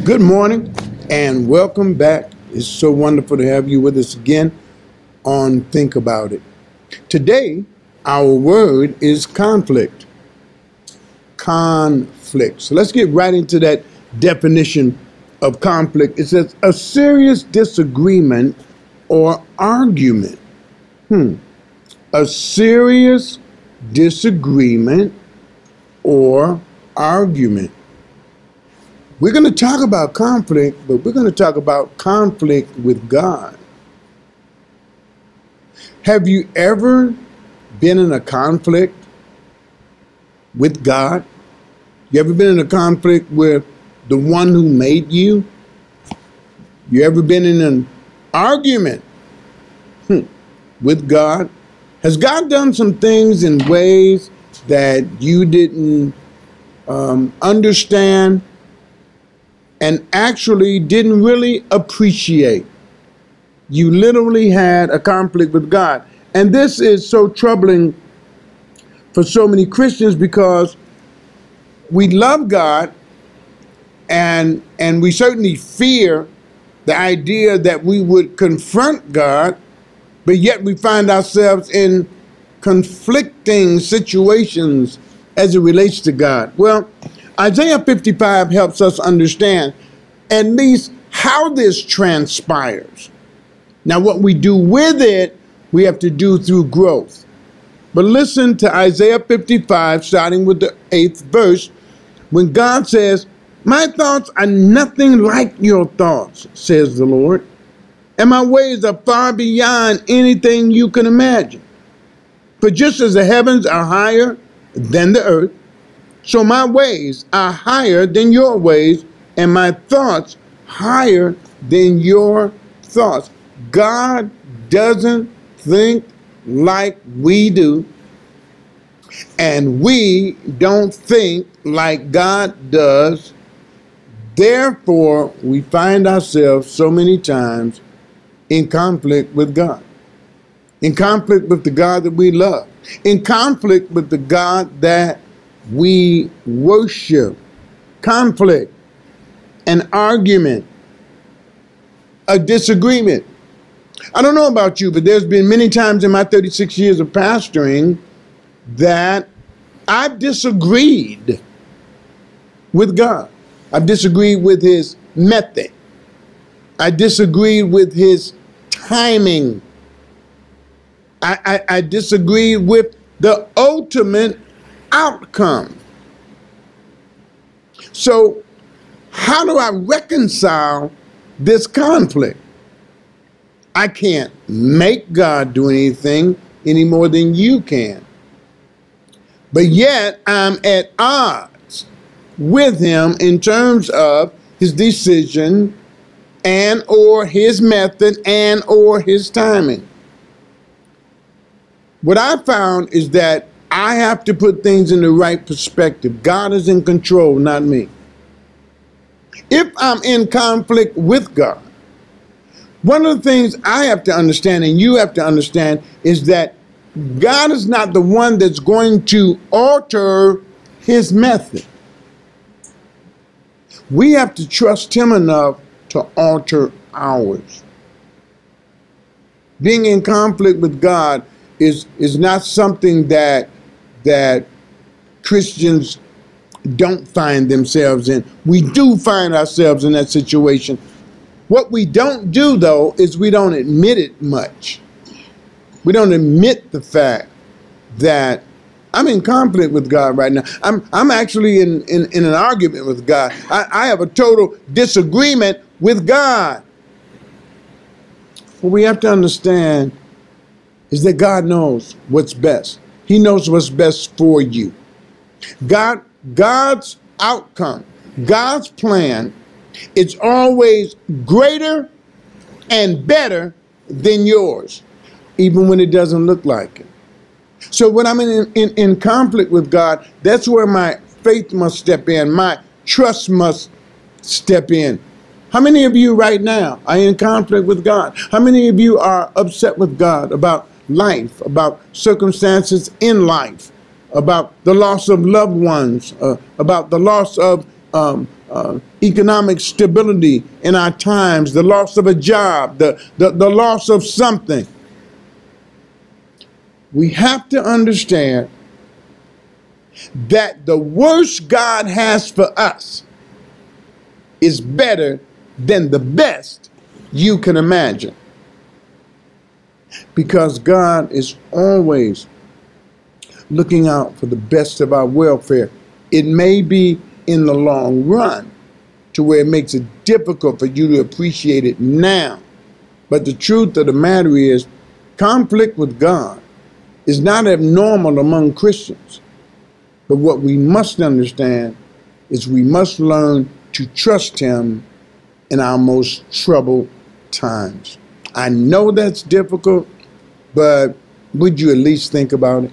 Good morning and welcome back. It's so wonderful to have you with us again on Think About It. Today, our word is conflict. Conflict. So let's get right into that definition of conflict. It says a serious disagreement or argument. A serious disagreement or argument. We're going to talk about conflict, but we're going to talk about conflict with God. Have you ever been in a conflict with God? You ever been in a conflict with the one who made you? You ever been in an argument with God? Has God done some things in ways that you didn't understand and actually didn't really appreciate? You literally had a conflict with God. And this is so troubling for so many Christians because we love God and we certainly fear the idea that we would confront God, but yet we find ourselves in conflicting situations as it relates to God. Well, Isaiah 55 helps us understand at least how this transpires. Now, what we do with it, we have to do through growth. But listen to Isaiah 55, starting with the 8th verse, when God says, "My thoughts are nothing like your thoughts, says the Lord, and my ways are far beyond anything you can imagine. For just as the heavens are higher than the earth, so my ways are higher than your ways, and my thoughts higher than your thoughts." God doesn't think like we do, and we don't think like God does. Therefore, we find ourselves so many times in conflict with God, in conflict with the God that we love, in conflict with the God that we worship. Conflict, an argument, a disagreement. I don't know about you, but there's been many times in my 36 years of pastoring that I've disagreed with God. I've disagreed with his method. I disagreed with his timing. I disagreed with the ultimate outcome. So how do I reconcile this conflict? I can't make God do anything any more than you can. But yet I'm at odds with him in terms of his decision and or his method and or his timing. What I found is that I have to put things in the right perspective. God is in control, not me. If I'm in conflict with God, one of the things I have to understand and you have to understand is that God is not the one that's going to alter his method. We have to trust him enough to alter ours. Being in conflict with God is not something that Christians don't find themselves in. We do find ourselves in that situation. What we don't do, though, is we don't admit it much. We don't admit the fact that I'm in conflict with God right now. I'm actually in an argument with God. I have a total disagreement with God. What we have to understand is that God knows what's best. He knows what's best for you. God's outcome, God's plan, it's always greater and better than yours, even when it doesn't look like it. So when I'm in conflict with God, that's where my faith must step in. My trust must step in. How many of you right now are in conflict with God? How many of you are upset with God about life, about circumstances in life, about the loss of loved ones, about the loss of economic stability in our times, the loss of a job, the loss of something. We have to understand that the worst God has for us is better than the best you can imagine. Because God is always looking out for the best of our welfare. It may be in the long run to where it makes it difficult for you to appreciate it now. But the truth of the matter is, conflict with God is not abnormal among Christians. But what we must understand is we must learn to trust Him in our most troubled times. I know that's difficult, but would you at least think about it?